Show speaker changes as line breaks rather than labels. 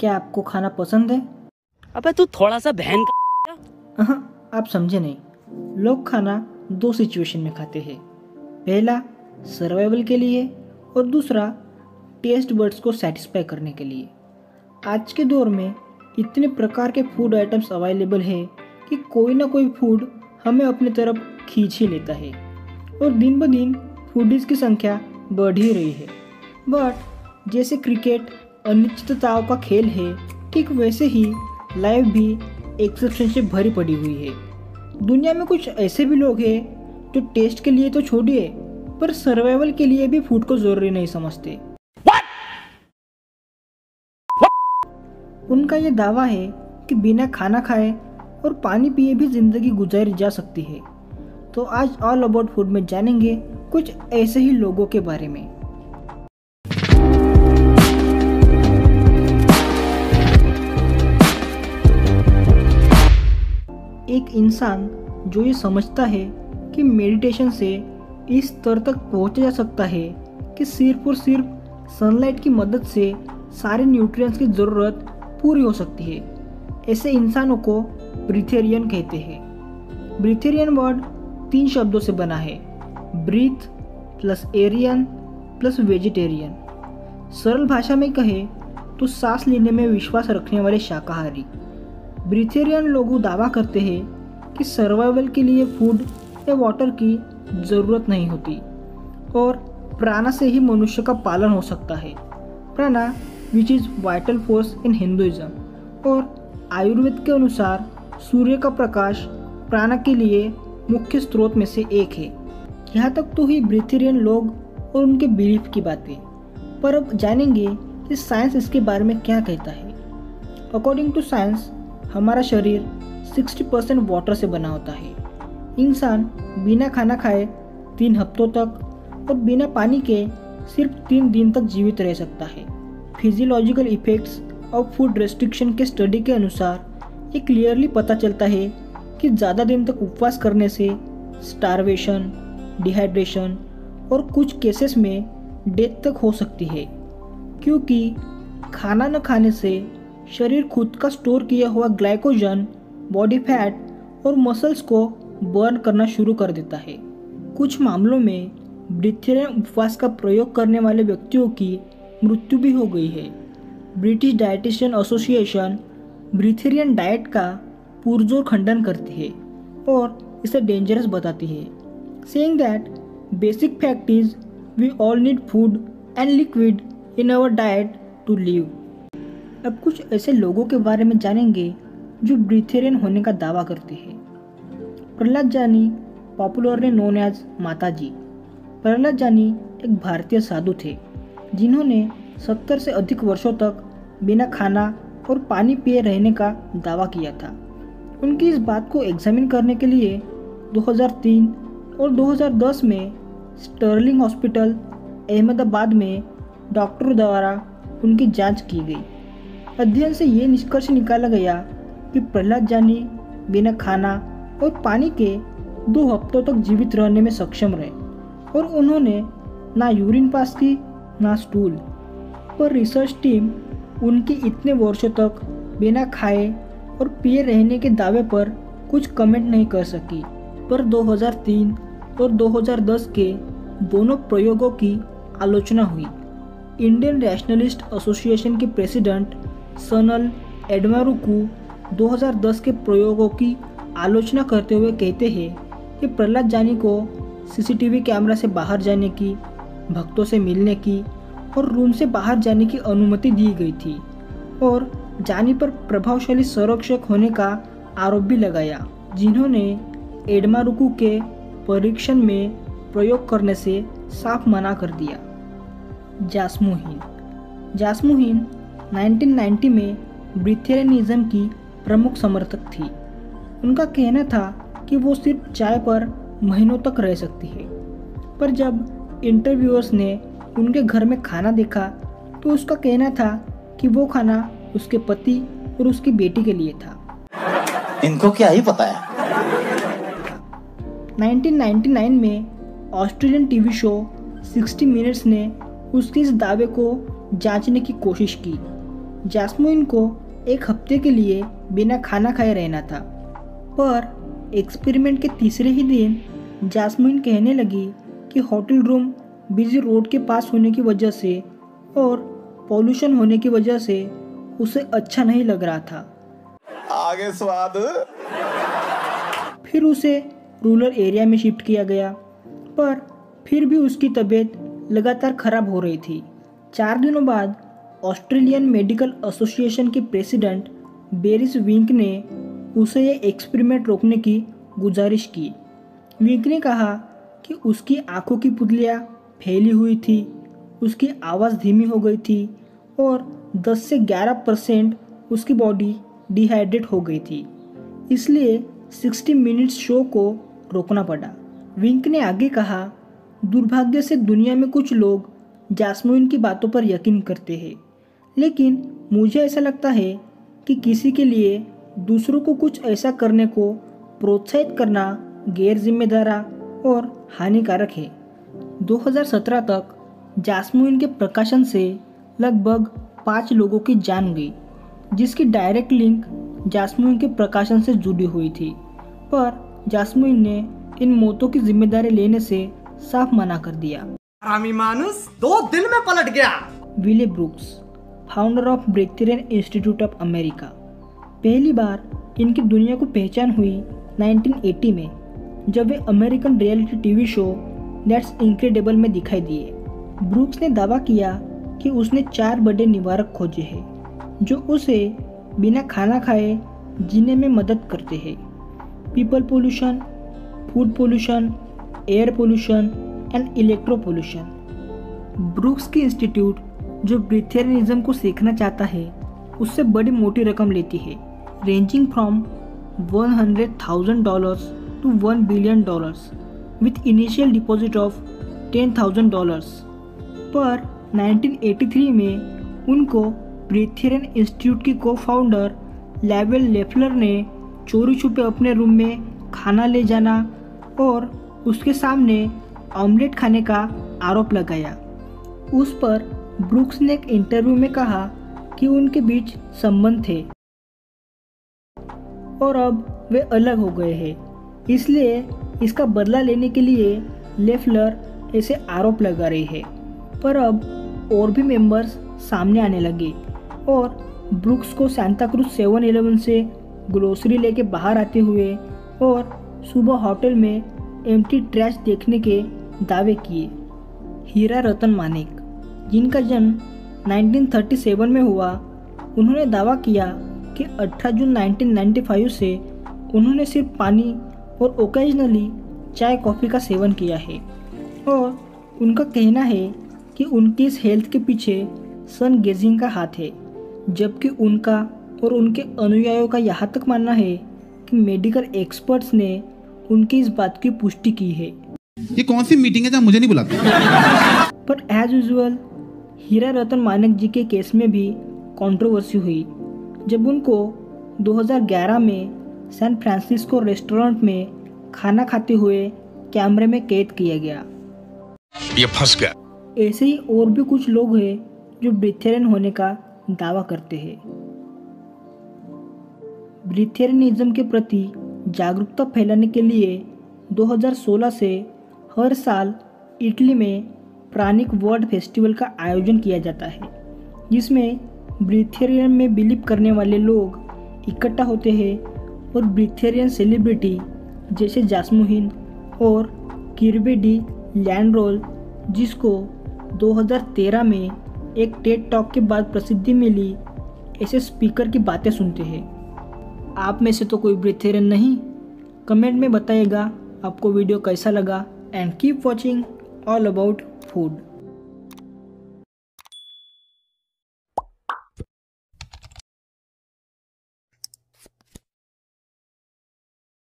क्या आपको खाना पसंद है?
अबे तू थोड़ा सा बहन का।
आप समझे नहीं। लोग खाना दो सिचुएशन में खाते हैं। पहला सर्वाइवल के लिए और दूसरा टेस्ट बर्ड्स को सेटिस्फाई करने के लिए। आज के दौर में इतने प्रकार के फूड आइटम्स अवेलेबल है कि कोई ना कोई फूड हमें अपनी तरफ खींच ही लेता है और दिन ब दिन फूडीज की संख्या बढ़ ही रही है। बट जैसे क्रिकेट अनिश्चितताओं का खेल है, ठीक वैसे ही लाइफ भी एक्सेप्शन से भरी पड़ी हुई है। दुनिया में कुछ ऐसे भी लोग हैं जो टेस्ट के लिए तो छोड़िए पर सर्वाइवल के लिए भी फूड को जरूरी नहीं समझते। उनका ये दावा है कि बिना खाना खाए और पानी पिए भी जिंदगी गुजारी जा सकती है। तो आज ऑल अबाउट फूड में जानेंगे कुछ ऐसे ही लोगों के बारे में। एक इंसान जो ये समझता है कि मेडिटेशन से इस स्तर तक पहुंचा जा सकता है कि सिर्फ और सिर्फ सनलाइट की मदद से सारे न्यूट्रिएंट्स की ज़रूरत पूरी हो सकती है, ऐसे इंसानों को ब्रीथेरियन कहते हैं। ब्रीथेरियन वर्ड 3 शब्दों से बना है, breath plus arian plus vegetarian. सरल भाषा में कहे तो सांस लेने में विश्वास रखने वाले शाकाहारी। ब्रीथेरियन लोग दावा करते हैं कि सर्वाइवल के लिए फूड या वाटर की ज़रूरत नहीं होती और प्राणा से ही मनुष्य का पालन हो सकता है। प्राणा which is vital force in Hinduism, और आयुर्वेद के अनुसार सूर्य का प्रकाश प्राणा के लिए मुख्य स्रोत में से एक है। यहाँ तक तो ही ब्रीथेरियन लोग और उनके बिलीफ की बातें, पर अब जानेंगे कि साइंस इसके बारे में क्या कहता है। अकॉर्डिंग टू साइंस हमारा शरीर 60% वाटर से बना होता है। इंसान बिना खाना खाए 3 हफ्तों तक और बिना पानी के सिर्फ 3 दिन तक जीवित रह सकता है। Physiological effects of food restriction के स्टडी के अनुसार ये क्लियरली पता चलता है कि ज़्यादा दिन तक उपवास करने से स्टारवेशन, डिहाइड्रेशन और कुछ केसेस में डेथ तक हो सकती है, क्योंकि खाना न खाने से शरीर खुद का स्टोर किया हुआ ग्लाइकोजन, बॉडी फैट और मसल्स को बर्न करना शुरू कर देता है। कुछ मामलों में ब्रीथेरियन उपवास का प्रयोग करने वाले व्यक्तियों की मृत्यु भी हो गई है। ब्रिटिश डाइटिशियन एसोसिएशन ब्रीथेरियन डाइट का पुरजोर खंडन करती है और इसे डेंजरस बताती है, saying that basic fact is we all need food and liquid in our diet to live. अब कुछ ऐसे लोगों के बारे में जानेंगे जो ब्रीथेरियन होने का दावा करते हैं। प्रहलाद जानी, पॉपुलरली नोन एज माताजी। प्रहलाद जानी एक भारतीय साधु थे जिन्होंने 70 से अधिक वर्षों तक बिना खाना और पानी पिए रहने का दावा किया था। उनकी इस बात को एग्जामिन करने के लिए 2003 और 2010 में स्टर्लिंग हॉस्पिटल अहमदाबाद में डॉक्टरों द्वारा उनकी जांच की गई। अध्ययन से ये निष्कर्ष निकाला गया कि प्रहलाद जानी बिना खाना और पानी के 2 हफ्तों तक जीवित रहने में सक्षम रहे और उन्होंने ना यूरिन पास की ना स्टूल। पर रिसर्च टीम उनकी इतने वर्षों तक बिना खाए और पिए रहने के दावे पर कुछ कमेंट नहीं कर सकी। पर 2003 और 2010 के दोनों प्रयोगों की आलोचना हुई। इंडियन रैशनलिस्ट एसोसिएशन के प्रेसिडेंट सनल एडमारुकू 2010 के प्रयोगों की आलोचना करते हुए कहते हैं कि प्रहलाद जानी को सीसीटीवी कैमरा से बाहर जाने की, भक्तों से मिलने की और रूम से बाहर जाने की अनुमति दी गई थी और जानी पर प्रभावशाली संरक्षक होने का आरोप भी लगाया, जिन्होंने एडमारुकू के परीक्षण में प्रयोग करने से साफ मना कर दिया। जास्मुहीन 1990 में ब्रीथेरियनिज्म की प्रमुख समर्थक थी। उनका कहना था कि वो सिर्फ चाय पर महीनों तक रह सकती है, पर जब इंटरव्यूअर्स ने उनके घर में खाना देखा तो उसका कहना था कि वो खाना उसके पति और उसकी बेटी के लिए था।
इनको क्या ही पता है।
1999 में ऑस्ट्रेलियन टीवी शो 60 मिनट्स ने उसके इस दावे को जांचने की कोशिश की जैस्मिन को एक हफ्ते के लिए बिना खाना खाए रहना था। पर एक्सपेरिमेंट के तीसरे ही दिन जैस्मिन कहने लगी कि होटल रूम बिजी रोड के पास होने की वजह से और पॉल्यूशन होने की वजह से उसे अच्छा नहीं लग रहा था।
आगे स्वाद।
फिर उसे रूरल एरिया में शिफ्ट किया गया, पर फिर भी उसकी तबीयत लगातार खराब हो रही थी। 4 दिनों बाद ऑस्ट्रेलियन मेडिकल एसोसिएशन के प्रेसिडेंट बेरिस विंक ने उसे ये एक्सपेरिमेंट रोकने की गुजारिश की। विंक ने कहा कि उसकी आंखों की पुतलियाँ फैली हुई थी, उसकी आवाज़ धीमी हो गई थी और 10 से 11% उसकी बॉडी डिहाइड्रेट हो गई थी, इसलिए 60 मिनट्स शो को रोकना पड़ा। विंक ने आगे कहा, दुर्भाग्य से दुनिया में कुछ लोग जैस्मिन की बातों पर यकीन करते हैं, लेकिन मुझे ऐसा लगता है कि किसी के लिए दूसरों को कुछ ऐसा करने को प्रोत्साहित करना गैर जिम्मेदारा और हानिकारक है। 2017 तक जैस्मिन के प्रकाशन से लगभग 5 लोगों की जान गई, जिसकी डायरेक्ट लिंक जैस्मिन के प्रकाशन से जुड़ी हुई थी, पर जैस्मिन ने इन मौतों की जिम्मेदारी लेने से साफ मना कर दिया।
हरामी मानुस 2 दिन में पलट गया।
Wiley Brooks, founder of Breatharian Institute of America. पहली बार इनकी दुनिया को पहचान हुई 1980 में, जब वे American reality TV show That's Incredible में दिखाई दिए। ब्रुक्स ने दावा किया कि उसने 4 बड़े निवारक खोजे हैं जो उसे बिना खाना खाए जीने में मदद करते हैं: people pollution, food pollution, air pollution and electro pollution. Brooks की इंस्टीट्यूट जो ब्रीथेरियनिज्म को सीखना चाहता है उससे बड़ी मोटी रकम लेती है, ranging from $100,000 to $1 billion with initial deposit of $10,000। पर 1983 में उनको ब्रीथेरियन इंस्टीट्यूट की को-फाउंडर लेवेल लेफलर ने चोरी छुपे अपने रूम में खाना ले जाना और उसके सामने ऑमलेट खाने का आरोप लगाया। उस पर ब्रुक्स ने एक इंटरव्यू में कहा कि उनके बीच संबंध थे और अब वे अलग हो गए हैं, इसलिए इसका बदला लेने के लिए लेफलर ऐसे आरोप लगा रही है। पर अब और भी मेंबर्स सामने आने लगे और ब्रुक्स को सांता क्रूज 7-Eleven से ग्रोसरी लेके बाहर आते हुए और सुबह होटल में एम्प्टी ट्रैश देखने के दावे किए। हीरा रतन मानेक, जिनका जन्म 1937 में हुआ, उन्होंने दावा किया कि 18 जून 1995 से उन्होंने सिर्फ पानी और ओकेजनली चाय कॉफ़ी का सेवन किया है और उनका कहना है कि उनकी इस हेल्थ के पीछे सन गेजिंग का हाथ है, जबकि उनका और उनके अनुयायियों का यहाँ तक मानना है कि मेडिकल एक्सपर्ट्स ने उनकी इस बात की पुष्टि की है।
ये कौन सी मीटिंग है जहाँ मुझे नहीं बुलाते?
पर एज यूजुअल हीरा रतन मानेक जी के केस में भी कंट्रोवर्सी हुई जब उनको 2011 में सैन फ्रांसिस्को रेस्टोरेंट में खाना खाते हुए कैमरे में कैद किया गया।
ये फंस गया।
ऐसे ही और भी कुछ लोग हैं जो ब्रीथेरियन होने का दावा करते हैं। ब्रीथेरियनिज्म के प्रति जागरूकता फैलाने के लिए 2016 से हर साल इटली में प्राणिक वर्ल्ड फेस्टिवल का आयोजन किया जाता है, जिसमें ब्रीथेरियन में बिलीव करने वाले लोग इकट्ठा होते हैं और ब्रीथेरियन सेलिब्रिटी जैसे जैस्मिन और किर्बी डी लैंडरोल, जिसको 2013 में एक टेड टॉक के बाद प्रसिद्धि मिली, ऐसे स्पीकर की बातें सुनते हैं। आप में से तो कोई ब्रीथेरियन नहीं? कमेंट में बताइएगा आपको वीडियो कैसा लगा and keep watching all about food.